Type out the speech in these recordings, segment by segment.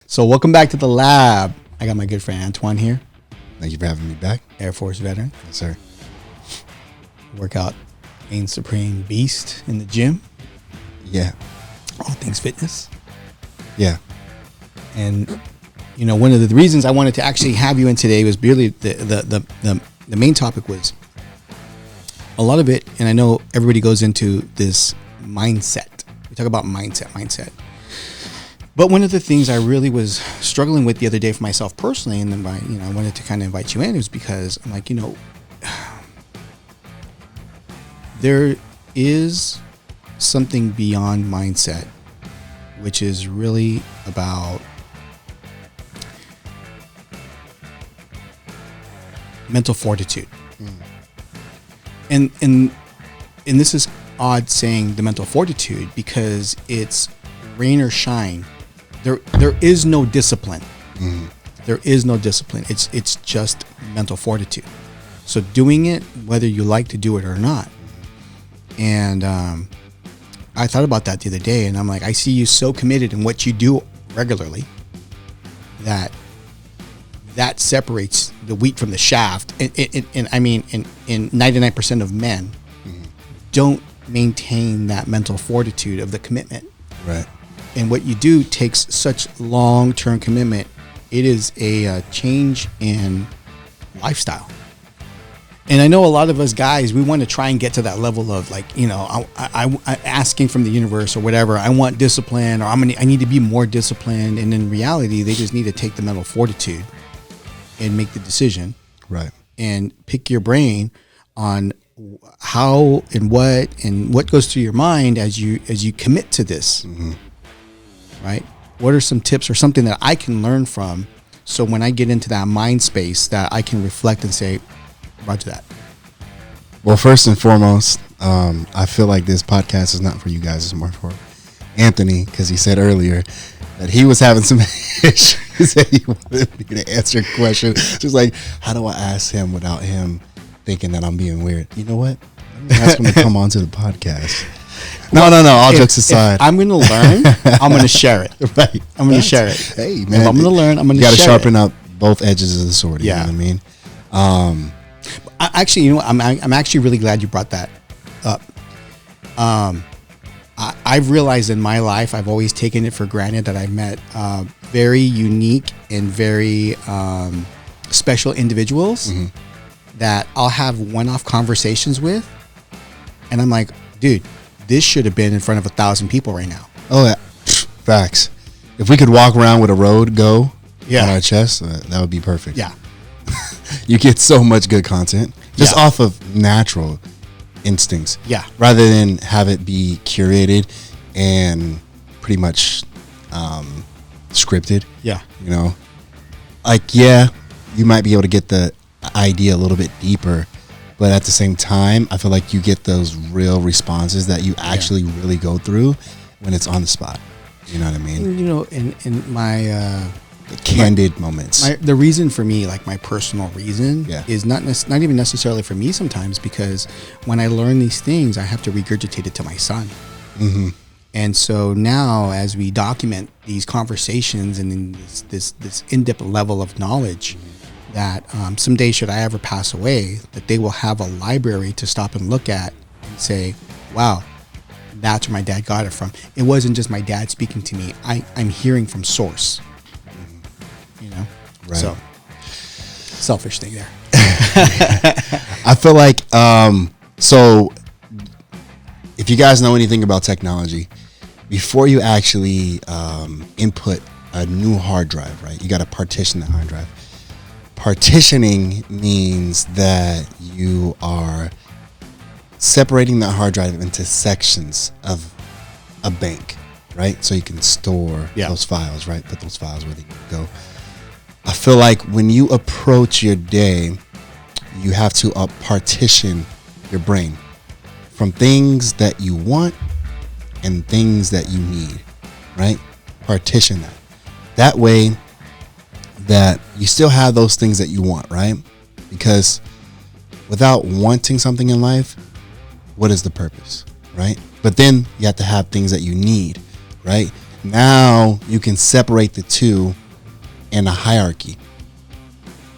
So welcome back to the lab. I got my good friend Antwan here. Thank you for having me back. Air Force veteran. Yes, sir. Workout reign supreme beast in the gym. Yeah. All things fitness. Yeah. And you know, one of the reasons I wanted to actually have you in today was really the main topic was a lot of it, and I know everybody goes into this mindset. We talk about mindset. But one of the things I really was struggling with the other day for myself personally, and then I wanted to kind of invite you in, was because I'm like, there is something beyond mindset, which is really about mental fortitude. And this is odd saying the mental fortitude because it's rain or shine. There is no discipline. There is no discipline. It's just mental fortitude. So doing it, whether you like to do it or not. And I thought about that the other day, and I'm like, I see you so committed in what you do regularly that separates the wheat from the shaft. And I mean, in 99% of men don't maintain that mental fortitude of the commitment. Right. And what you do takes such long-term commitment. It is a change in lifestyle. And I know a lot of us guys, we want to try and get to that level of I asking from the universe or whatever. I want discipline, or I need to be more disciplined. And in reality, they just need to take the mental fortitude and make the decision. Right. And pick your brain on how and what goes through your mind as you commit to this. Right? What are some tips or something that I can learn from, so when I get into that mind space that I can reflect and say, roger that? Well, first and foremost, I feel like this podcast is not for you guys. It's more for Anthony, because he said earlier that he was having some issues that he wanted me to answer a question. Just like, how do I ask him without him thinking that I'm being weird? You know what? Let me ask him to come on to the podcast. No. All jokes aside, if I'm going to learn, I'm going to share it. Right. I'm going to share it. Hey, man. If I'm going to learn, I'm going to share it. You got to sharpen up both edges of the sword. You know what I mean? Actually, I'm actually really glad you brought that up. I've realized in my life, I've always taken it for granted that I've met very unique and very special individuals that I'll have one-off conversations with. And I'm like, dude, this should have been in front of 1,000 people right now. Oh, yeah. Facts. If we could walk around with a road go on our chest, that would be perfect. Yeah. You get so much good content just off of natural instincts. Yeah. Rather than have it be curated and pretty much scripted. Yeah. You know, you might be able to get the idea a little bit deeper, but at the same time, I feel like you get those real responses that you actually really go through when it's on the spot. You know what I mean? You know, in my candid moments. The reason for me, like my personal reason, is not even necessarily for me sometimes, because when I learn these things, I have to regurgitate it to my son. And so now, as we document these conversations and in this in-depth level of knowledge, that someday, should I ever pass away, that they will have a library to stop and look at and say, wow, that's where my dad got it from. It wasn't just my dad speaking to me. I'm hearing from source. You know? Right. So, selfish thing there. I feel like, so if you guys know anything about technology, before you actually input a new hard drive, right, you got to partition the hard drive. Partitioning means that you are separating that hard drive into sections of a bank, right? So you can store those files, right? Put those files where they go. I feel like when you approach your day, you have to partition your brain from things that you want and things that you need, right? Partition that. That way that you still have those things that you want, right? Because without wanting something in life, what is the purpose, right? But then you have to have things that you need, right? now you can separate the two in a hierarchy,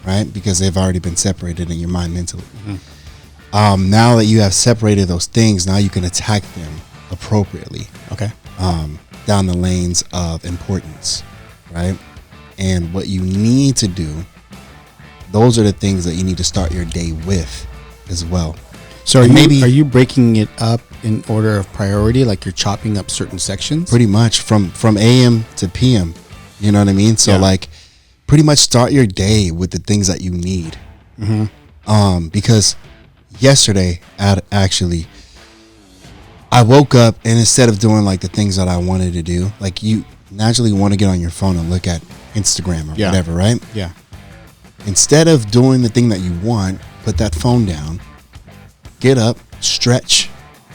right? Because they've already been separated in your mind mentally. Now that you have separated those things, now you can attack them appropriately. Okay. Down the lanes of importance, right? And what you need to do, those are the things that you need to start your day with as well. So are you breaking it up in order of priority? Like you're chopping up certain sections? Pretty much from AM to PM. You know what I mean? So like pretty much start your day with the things that you need. Because yesterday, actually, I woke up and instead of doing like the things that I wanted to do, like you naturally want to get on your phone and look at Instagram or whatever, right? Yeah. Instead of doing the thing that you want, put that phone down, get up, stretch,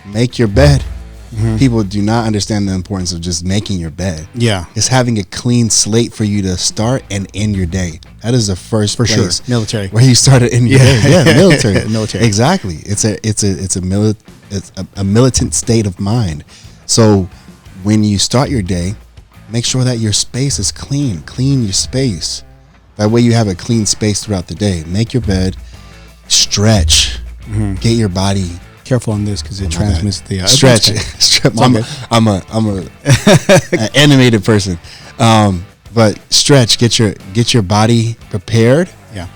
make your bed. People do not understand the importance of just making your bed. Yeah. It's having a clean slate for you to start and end your day. That is the first for place sure. Military. where you start to end your day. Yeah, military. Military. Exactly. It's a militant state of mind. So when you start your day, make sure that your space is clean. Clean your space. That way you have a clean space throughout the day. Make your bed, stretch, get your body. Careful on this because it transmits the stretch. I'm a an animated person, but stretch. Get your body prepared. Yeah.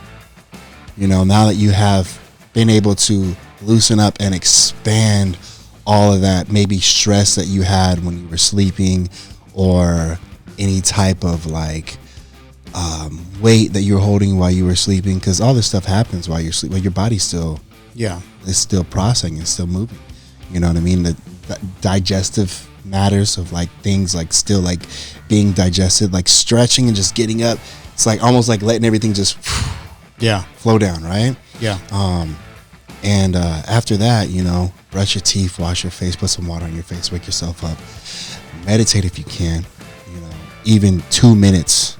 You know, now that you have been able to loosen up and expand all of that, maybe stress that you had when you were sleeping, or any type of like weight that you're holding while you were sleeping, because all this stuff happens while you're sleeping. Well, your body's still it's still processing, it's still moving. You know what I mean? The digestive matters of like things like still like being digested, like stretching and just getting up. It's like almost like letting everything just flow down, right? Yeah. And after that, you know, brush your teeth, wash your face, put some water on your face, wake yourself up, meditate if you can. You know, even 2 minutes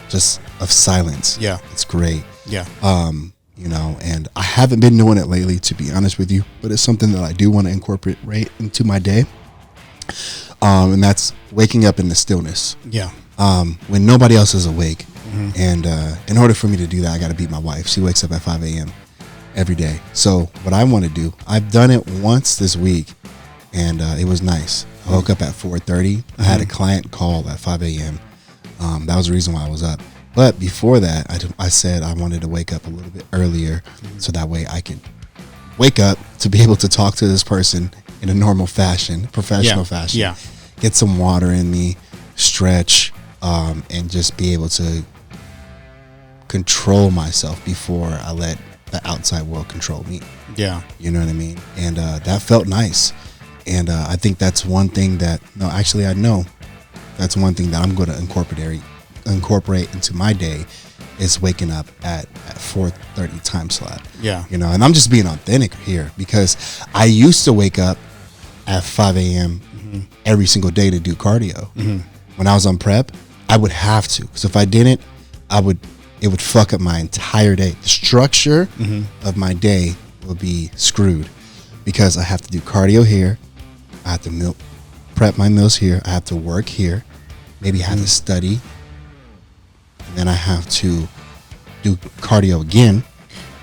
just of silence. Yeah, it's great. Yeah. You know, and I haven't been doing it lately, to be honest with you, but it's something that I do want to incorporate right into my day. And that's waking up in the stillness. Yeah. When nobody else is awake. And in order for me to do that, I got to beat my wife. She wakes up at 5 a.m. every day. So what I want to do, I've done it once this week, and it was nice. I woke up at 4:30. I had a client call at 5 a.m. That was the reason why I was up. But before that, I said I wanted to wake up a little bit earlier, so that way I could wake up to be able to talk to this person in a normal fashion, professional fashion. Yeah. Get some water in me, stretch, and just be able to control myself before I let the outside world control me. Yeah. You know what I mean? And that felt nice. And I think that's one thing that, I know that's one thing that I'm going to incorporate into my day is waking up at 4:30 time slot. Yeah. You know, and I'm just being authentic here, because I used to wake up at 5 a.m. Every single day to do cardio. When I was on prep, I would have to, because if I didn't, it would fuck up my entire day. The structure of my day will be screwed, because I have to do cardio here, I have to prep my meals here, I have to work here, maybe I have to study, and then I have to do cardio again.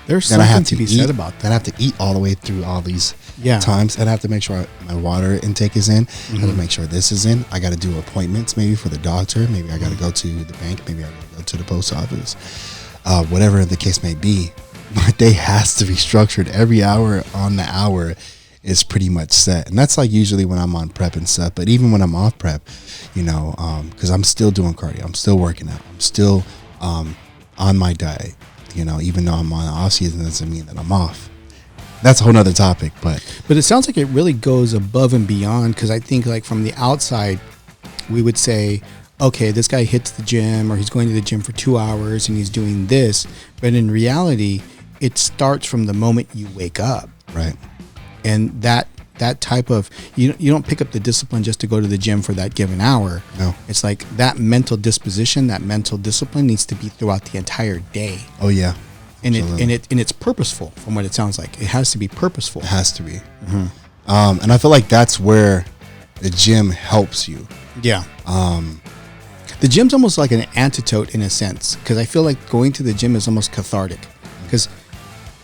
There's something to be said about that. Then I have to eat all the way through all these times, and I have to make sure my water intake is in. I have to make sure this is in. I got to do appointments maybe for the doctor. Maybe I got to go to the bank. Maybe I got to go to the post office. Whatever the case may be, my day has to be structured. Every hour on the hour is pretty much set. And that's like usually when I'm on prep and stuff. But even when I'm off prep, you know, because I'm still doing cardio, I'm still working out, I'm still on my diet. You know, even though I'm on the off season, doesn't mean that I'm off. That's a whole nother topic, but it sounds like it really goes above and beyond, because I think like from the outside, we would say, okay, this guy hits the gym, or he's going to the gym for 2 hours and he's doing this. But in reality, it starts from the moment you wake up. Right. And that type of, you don't pick up the discipline just to go to the gym for that given hour. No. It's like that mental disposition, that mental discipline needs to be throughout the entire day. Oh yeah. And it's purposeful, from what it sounds like. It has to be purposeful. It has to be. And I feel like that's where the gym helps you. Yeah. The gym's almost like an antidote in a sense, because I feel like going to the gym is almost cathartic. Because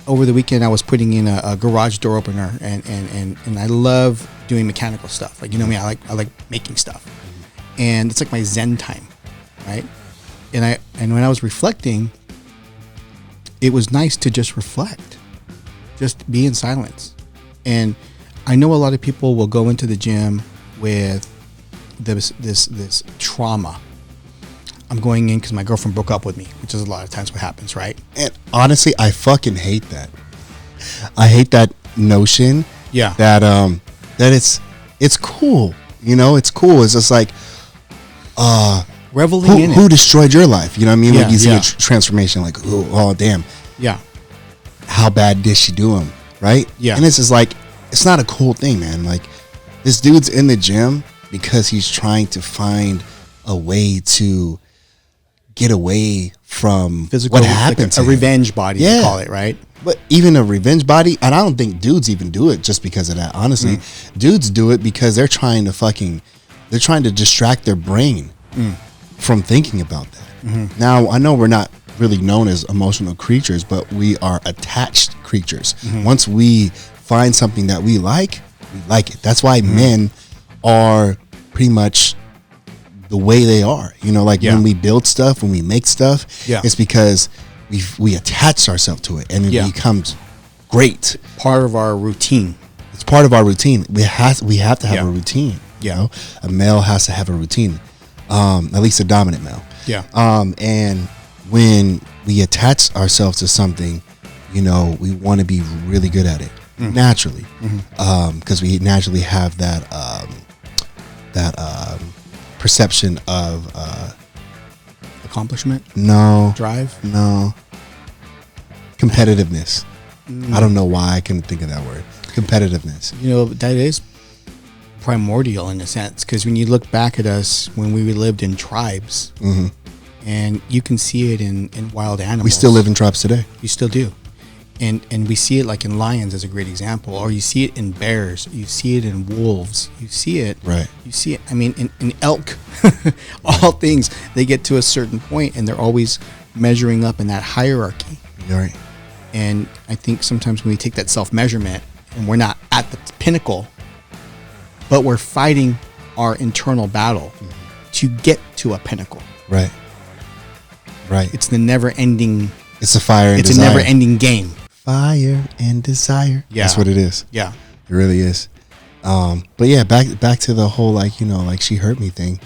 over the weekend I was putting in a garage door opener, and I love doing mechanical stuff. Like, you know me, I like making stuff, and it's like my Zen time, right? And when I was reflecting, it was nice to just reflect, just be in silence. And I know a lot of people will go into the gym with this trauma. I'm going in because my girlfriend broke up with me, which is a lot of times what happens, right? And honestly, I fucking hate that. I hate that notion. Yeah. That it's cool. You know, it's cool. It's just like reveling in it. Who destroyed your life? You know what I mean? Yeah, like you see yeah. a transformation, like, oh damn. Yeah. How bad did she do him? Right? Yeah. And it's just like, it's not a cool thing, man. Like, this dude's in the gym because he's trying to find a way to get away from Physical, what happened like to a him. revenge body, they call it, right? But even a revenge body, and I don't think dudes even do it just because of that. Honestly, dudes do it because they're trying to distract their brain from thinking about that. Now, I know we're not really known as emotional creatures, but we are attached creatures. Once we find something that we like it. That's why men are pretty much the way they are. You know, like when we build stuff, when we make stuff, it's because we attach ourselves to it, and it becomes great. Part of our routine. It's part of our routine. We have to have a routine. You know, a male has to have a routine, at least a dominant male. Yeah. And when we attach ourselves to something, you know, we want to be really good at it naturally, because we naturally have that perception of Accomplishment? no Drive? no competitiveness. I don't know why I couldn't think of that word. Competitiveness. You know, that is primordial in a sense, because when you look back at us when we lived in tribes, and you can see it in wild animals. We still live in tribes today. You still do. And we see it like in lions as a great example, or you see it in bears, you see it in wolves, you see it, you see it, I mean, in elk, all things, they get to a certain point and they're always measuring up in that hierarchy. Right. And I think sometimes when we take that self-measurement and we're not at the pinnacle, but we're fighting our internal battle to get to a pinnacle. Right. Right. It's the never-ending. It's a fire and it's desire. a never-ending game. Fire and desire. Yeah. That's what it is. Yeah. It really is. But yeah, back to the whole, like, you know, like she hurt me thing.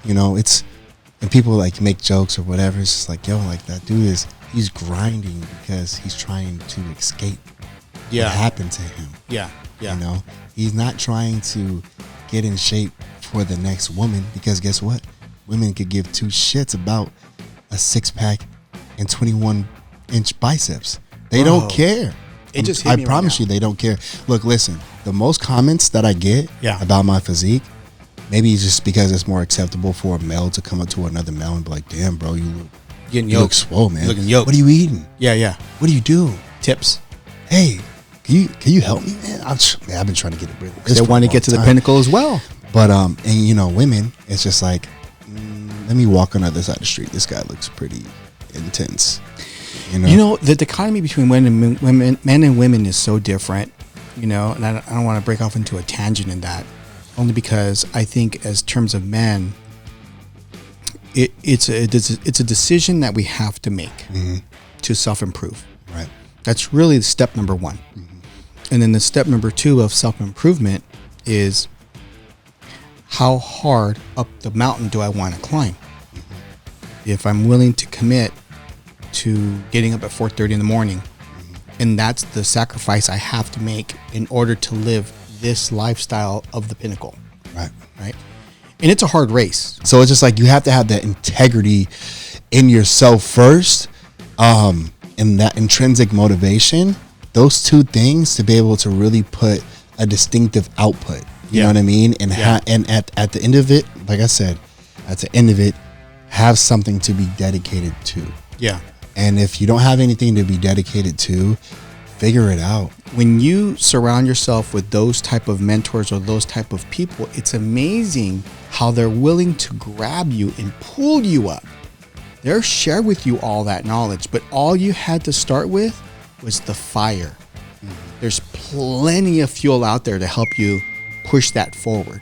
You know, it's, and people like make jokes or whatever. It's just like, yo, like that dude he's grinding because he's trying to escape what happened to him. Yeah. Yeah. You know, he's not trying to get in shape for the next woman, because guess what? Women could give two shits about a 6-pack and 21-inch biceps. They don't care. It just hit me I promise you, they don't care. Look, listen, the most comments that I get about my physique, maybe it's just because it's more acceptable for a male to come up to another male and be like, damn, bro, you look swole, man. Looking yoked. What are you eating? Yeah, yeah. What do you do? Tips. Hey, can you help me, man? I've been trying to get it. They want to get to the pinnacle as well. But, and you know, women, it's just like, let me walk on the other side of the street. This guy looks pretty intense. You know, the dichotomy between men and women is so different, you know, and I don't want to break off into a tangent in that, only because I think as terms of men, it's a decision that we have to make to self-improve. Right. That's really step number one. And then the step number two of self-improvement is, how hard up the mountain do I want to climb? If I'm willing to commit to getting up at 4:30 in the morning, and that's the sacrifice I have to make in order to live this lifestyle of the pinnacle. Right. And it's a hard race. So it's just like you have to have that integrity in yourself first, and that intrinsic motivation, those two things, to be able to really put a distinctive output. You know what I mean? And and at the end of it, like I said, at the end of it, have something to be dedicated to. Yeah. And if you don't have anything to be dedicated to, figure it out. When you surround yourself with those type of mentors or those type of people, it's amazing how they're willing to grab you and pull you up. They'll share with you all that knowledge, but all you had to start with was the fire. There's plenty of fuel out there to help you push that forward.